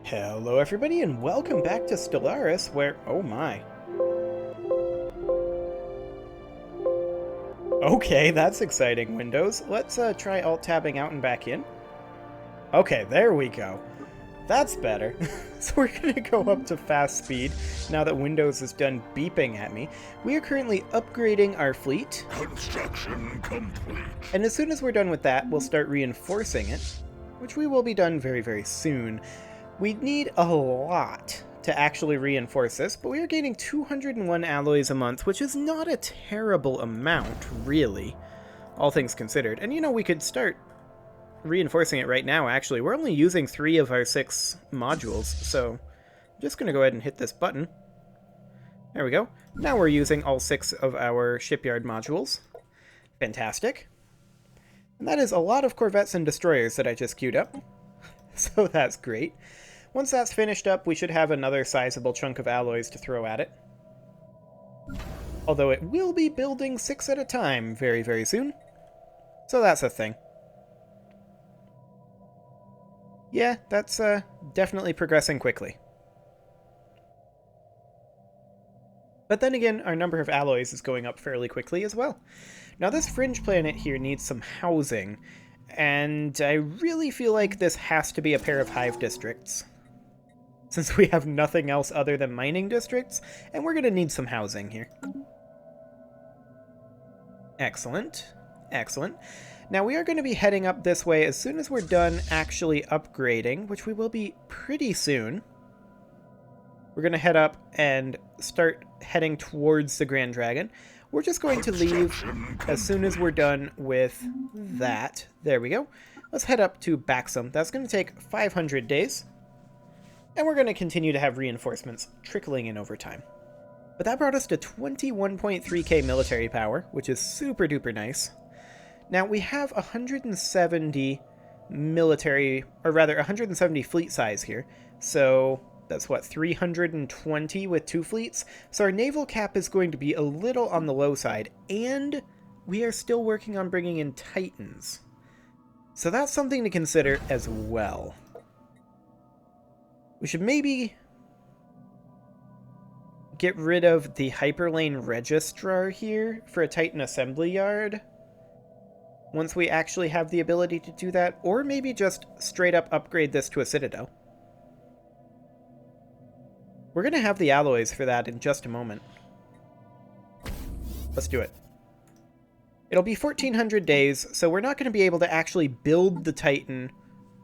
Hello everybody and welcome back to Stellaris where... oh my. Okay, that's exciting, Windows. Let's try alt-tabbing out and back in. Okay, there we go. That's better. So we're gonna go up to fast speed now that Windows is done beeping at me. We are currently upgrading our fleet. Construction complete. And as soon as we're done with that, we'll start reinforcing it, which we will be done very, very soon. We need a lot to actually reinforce this, but we are gaining 201 alloys a month, which is not a terrible amount, really, all things considered. And you know, we could start reinforcing it right now, actually. We're only using 3 of our 6 modules, so I'm just going to go ahead and hit this button. There we go. Now we're using all 6 of our shipyard modules. Fantastic. And that is a lot of corvettes and destroyers that I just queued up. So that's great. Once that's finished up, we should have another sizable chunk of alloys to throw at it. Although it will be building 6 at a time very, very soon. So that's a thing. Yeah, that's definitely progressing quickly. But then again, our number of alloys is going up fairly quickly as well. Now this fringe planet here needs some housing, and I really feel like this has to be a pair of hive districts, since we have nothing else other than mining districts, and we're going to need some housing here. Excellent. Excellent. Now we are going to be heading up this way as soon as we're done actually upgrading, which we will be pretty soon. We're going to head up and start heading towards the Grand Dragon. We're just going to leave as soon as we're done with that. There we go. Let's head up to Baxum. That's going to take 500 days. And we're going to continue to have reinforcements trickling in over time. But that brought us to 21.3k military power, which is super duper nice. Now we have 170 military, or rather 170 fleet size here. So that's what, 320 with 2 fleets? So our naval cap is going to be a little on the low side, and we are still working on bringing in Titans. So that's something to consider as well. We should maybe get rid of the Hyperlane Registrar here for a Titan Assembly Yard once we actually have the ability to do that, or maybe just straight up upgrade this to a Citadel. We're going to have the alloys for that in just a moment. Let's do it. It'll be 1400 days, so we're not going to be able to actually build the Titan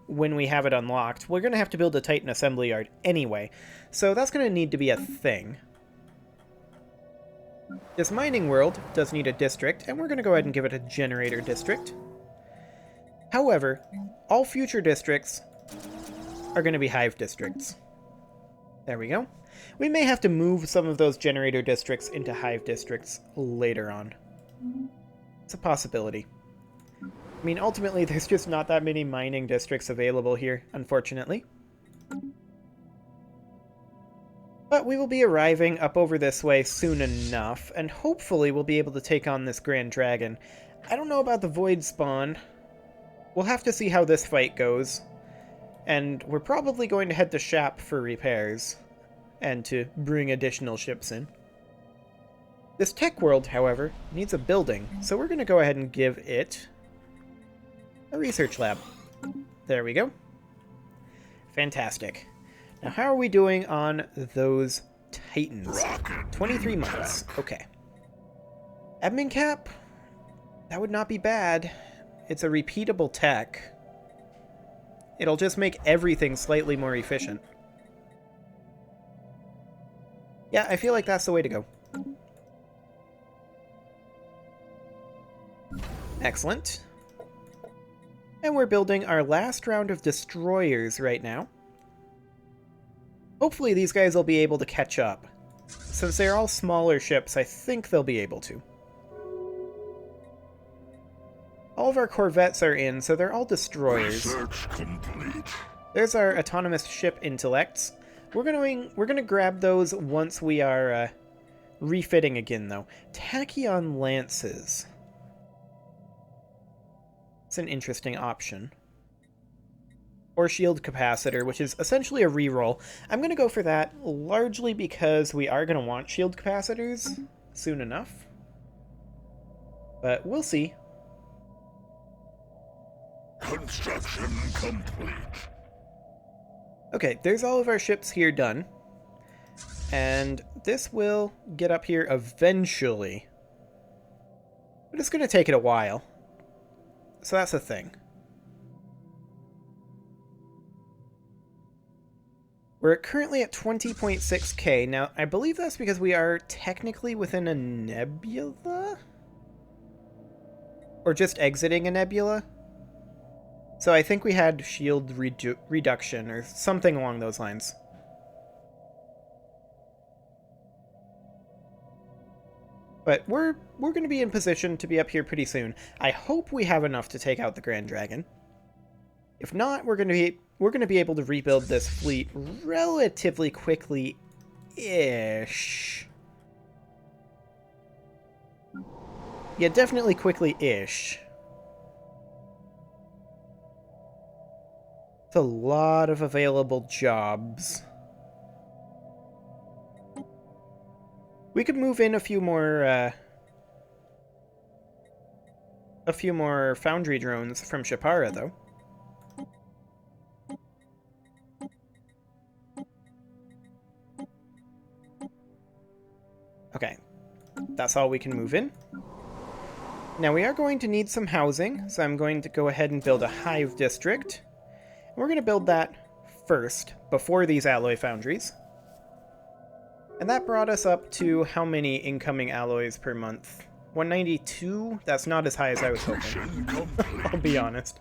when we have it unlocked. We're going to have to build a Titan assembly yard anyway, so that's going to need to be a thing. This mining world does need a district, and we're going to go ahead and give it a generator district. However, all future districts are going to be hive districts. There we go. We may have to move some of those generator districts into hive districts later on. It's a possibility. I mean, ultimately, there's just not that many mining districts available here, unfortunately. But we will be arriving up over this way soon enough, and hopefully we'll be able to take on this Grand Dragon. I don't know about the Void Spawn. We'll have to see how this fight goes. And we're probably going to head to Shap for repairs, and to bring additional ships in. This tech world, however, needs a building, so we're going to go ahead and give it a research lab. There we go. Fantastic. Now, how are we doing on those Titans? 23 months. Okay. Admin cap? That would not be bad. It's a repeatable tech. It'll just make everything slightly more efficient. Yeah, I feel like that's the way to go. Excellent. And we're building our last round of destroyers right now. Hopefully these guys will be able to catch up. Since they're all smaller ships, I think they'll be able to. All of our corvettes are in, so they're all destroyers. Research complete. There's our autonomous ship intellects. We're gonna grab those once we are refitting again, though. Tachyon lances. It's an interesting option. or shield capacitor, which is essentially a reroll. I'm going to go for that largely because we are going to want shield capacitors soon enough. But we'll see. Construction complete. Okay, there's all of our ships here done. And this will get up here eventually. But it's going to take it a while. So that's the thing. We're currently at 20.6k. Now, I believe that's because we are technically within a nebula? Or just exiting a nebula? So I think we had shield reduction or something along those lines. But we're going to be in position to be up here pretty soon. I hope we have enough to take out the Grand Dragon. If not, we're going to be able to rebuild this fleet relatively quickly-ish. Yeah, definitely quickly-ish. It's a lot of available jobs. We could move in a few more foundry drones from Shapara, though. Okay, that's all we can move in. Now we are going to need some housing, so I'm going to go ahead and build a hive district. We're going to build that first, before these alloy foundries. And that brought us up to how many incoming alloys per month? 192? That's not as high as I was hoping. I'll be honest.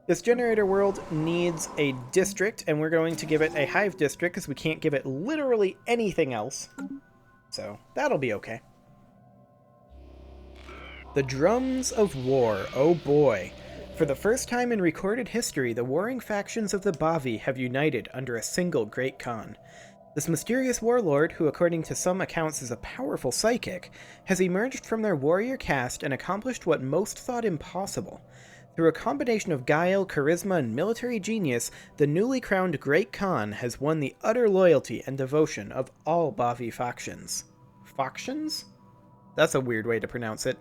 This generator world needs a district, and we're going to give it a hive district because we can't give it literally anything else. So that'll be okay. The drums of war, oh boy. For the first time in recorded history, the warring factions of the Bavi have united under a single Great Khan. This mysterious warlord, who according to some accounts is a powerful psychic, has emerged from their warrior caste and accomplished what most thought impossible. Through a combination of guile, charisma, and military genius, the newly crowned Great Khan has won the utter loyalty and devotion of all Bavi factions. Factions? That's a weird way to pronounce it.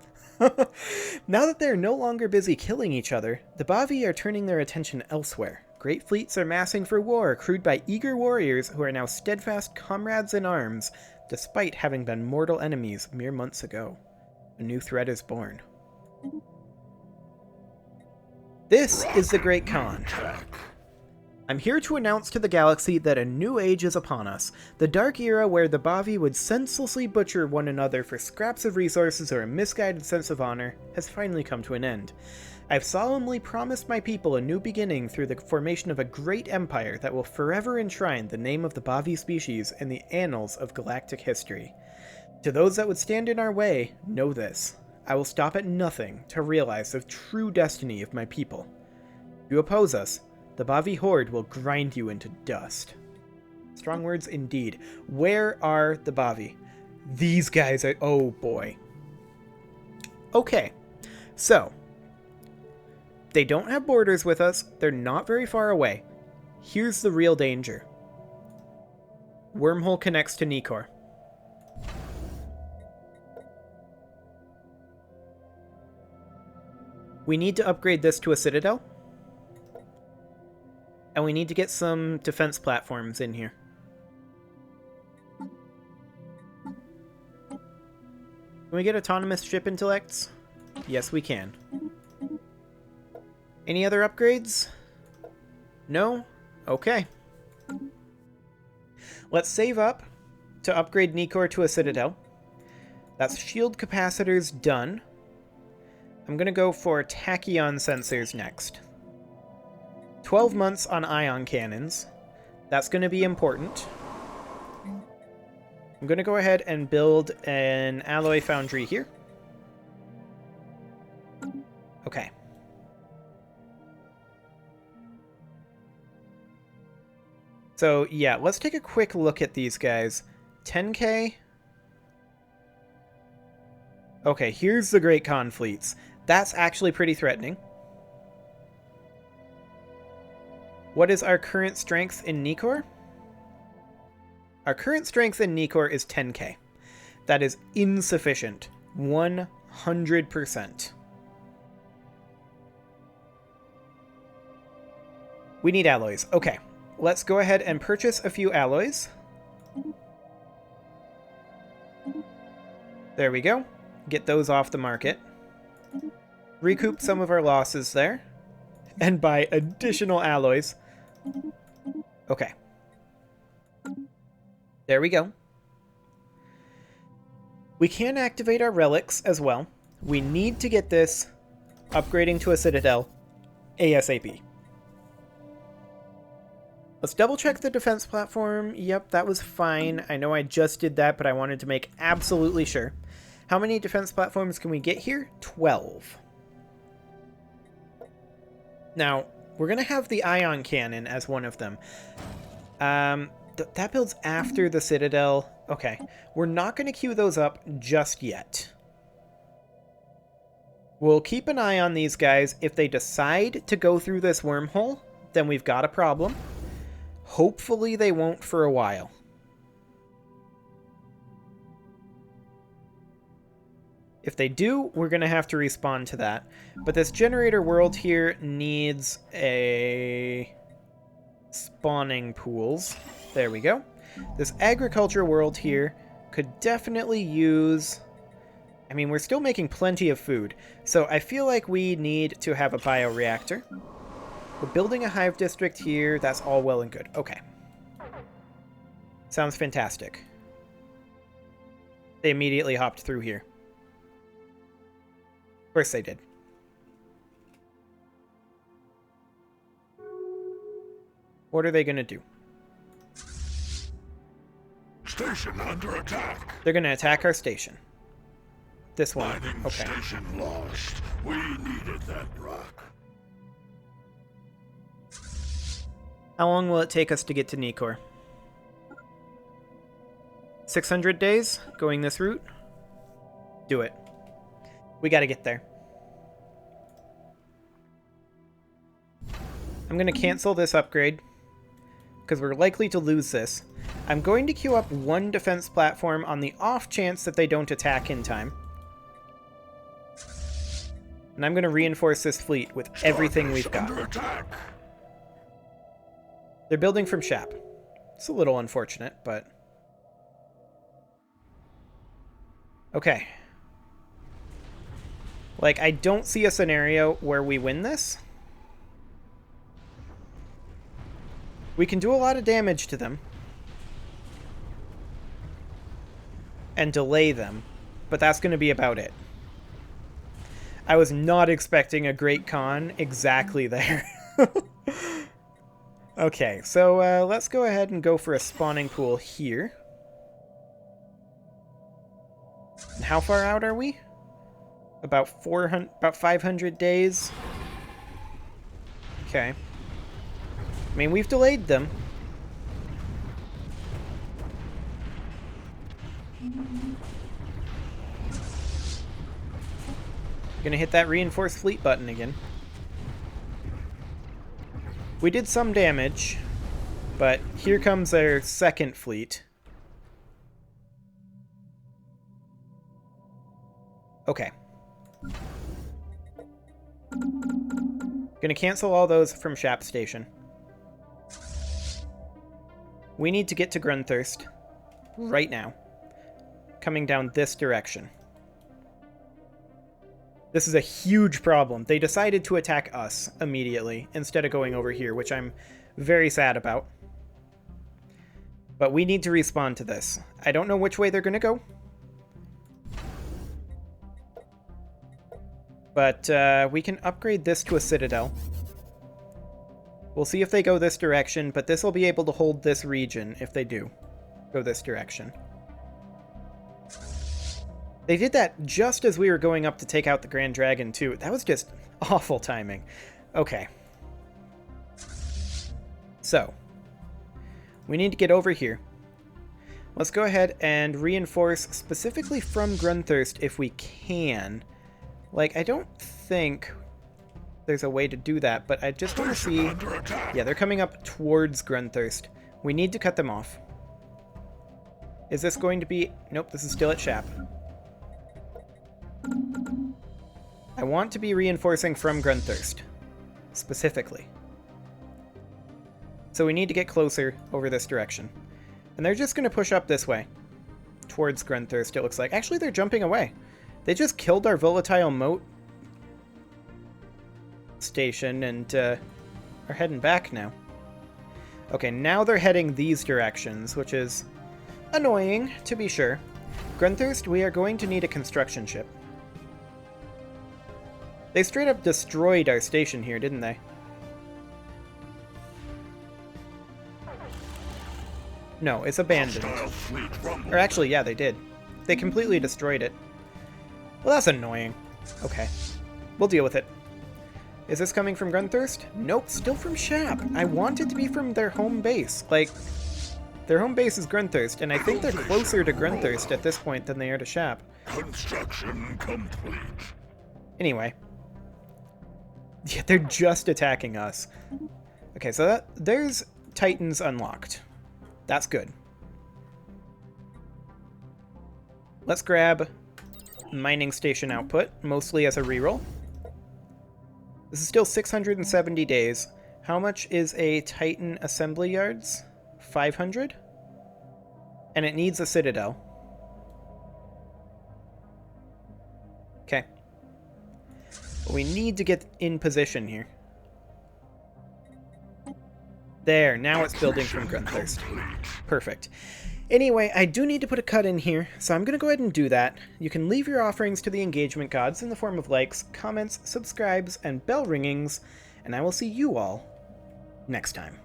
Now that they're no longer busy killing each other, the Bavi are turning their attention elsewhere. Great fleets are massing for war, crewed by eager warriors who are now steadfast comrades in arms, despite having been mortal enemies mere months ago. A new threat is born. This is the Great Khan. I'm here to announce to the galaxy that a new age is upon us. The dark era where the Bavi would senselessly butcher one another for scraps of resources or a misguided sense of honor has finally come to an end. I've solemnly promised my people a new beginning through the formation of a great empire that will forever enshrine the name of the Bavi species in the annals of galactic history. To those that would stand in our way, know this. I will stop at nothing to realize the true destiny of my people. If you oppose us, the Bavi Horde will grind you into dust. Strong words indeed. Where are the Bavi? These guys are... oh boy. Okay, so... they don't have borders with us. They're not very far away. Here's the real danger. Wormhole connects to Nikor. We need to upgrade this to a citadel. And we need to get some defense platforms in here. Can we get autonomous ship intellects? Yes, we can. Any other upgrades? No? Okay. Let's save up to upgrade Nikor to a citadel. That's shield capacitors done. I'm going to go for tachyon sensors next. 12 months on ion cannons. That's going to be important. I'm going to go ahead and build an alloy foundry here. Okay. So, yeah, let's take a quick look at these guys. 10k? Okay, here's the Great Khan fleets. That's actually pretty threatening. What is our current strength in Nikor? Our current strength in Nikor is 10k. That is insufficient. 100%. We need alloys. Okay, let's go ahead and purchase a few alloys. There we go. Get those off the market. Recoup some of our losses there. And buy additional alloys. Okay. There we go. We can activate our relics as well. We need to get this upgrading to a citadel ASAP. Let's double check the defense platform. Yep, that was fine. I know I just did that, but I wanted to make absolutely sure. How many defense platforms can we get here? 12. Now, we're going to have the ion cannon as one of them. That builds after the citadel. Okay, we're not going to queue those up just yet. We'll keep an eye on these guys. If they decide to go through this wormhole, then we've got a problem. Hopefully they won't for a while. If they do, we're going to have to respond to that. But this generator world here needs a spawning pools. There we go. This agriculture world here could definitely use... I mean, we're still making plenty of food. So I feel like we need to have a bioreactor. We're building a hive district here. That's all well and good. Okay. Sounds fantastic. They immediately hopped through here. Of course they did. What are they going to do? Station under attack. They're going to attack our station. This one. Mining Okay. station lost. We needed that rock. How long will it take us to get to Nikor? 600 days going this route? Do it. We got to get there. I'm going to cancel this upgrade because we're likely to lose this. I'm going to queue up one defense platform on the off chance that they don't attack in time. And I'm going to reinforce this fleet with everything we've got. Under attack. They're building from Shap. It's a little unfortunate, but... Okay. Like, I don't see a scenario where we win this. We can do a lot of damage to them. And delay them. But that's going to be about it. I was not expecting a great con exactly there. Okay, so let's go ahead and go for a spawning pool here. And how far out are we? About 500 days. Okay. I mean, we've delayed them. Gonna hit that reinforced fleet button again. We did some damage, but here comes our second fleet. Okay. Gonna cancel all those from Shap Station. We need to get to Grunthurst right now. Coming down this direction. This is a huge problem. They decided to attack us immediately instead of going over here, which I'm very sad about. But we need to respond to this. I don't know which way they're going to go. But we can upgrade this to a citadel. We'll see if they go this direction, but this will be able to hold this region if they do go this direction. They did that just as we were going up to take out the Grand Dragon, too. That was just awful timing. Okay. So, we need to get over here. Let's go ahead and reinforce specifically from Grunthurst if we can. Like, I don't think there's a way to do that, but I just want to see... Yeah, they're coming up towards Grunthirst. We need to cut them off. Is this going to be... Nope, this is still at Shap. I want to be reinforcing from Grunthirst, specifically. So we need to get closer over this direction. And they're just going to push up this way, towards Grunthirst, it looks like. Actually, they're jumping away. They just killed our volatile moat station and are heading back now. Okay, now they're heading these directions, which is annoying, to be sure. Grunthirst, we are going to need a construction ship. They straight up destroyed our station here, didn't they? No, it's abandoned. Or actually, yeah, they did. They completely destroyed it. Well, that's annoying. Okay. We'll deal with it. Is this coming from Grunthirst? Nope, still from Shap. I want it to be from their home base. Like, their home base is Grunthirst, and I think they're closer to Grunthirst at this point than they are to Shap. Construction complete. Anyway. Yeah, they're just attacking us. Okay, so there's Titans unlocked. That's good. Let's grab mining station output, mostly as a reroll. This is still 670 days. How much is a Titan assembly yards? 500? And it needs a citadel. Okay. But we need to get in position here. There, now it's building from Grunthirst. Perfect. Anyway, I do need to put a cut in here, so I'm going to go ahead and do that. You can leave your offerings to the engagement gods in the form of likes, comments, subscribes, and bell ringings, and I will see you all next time.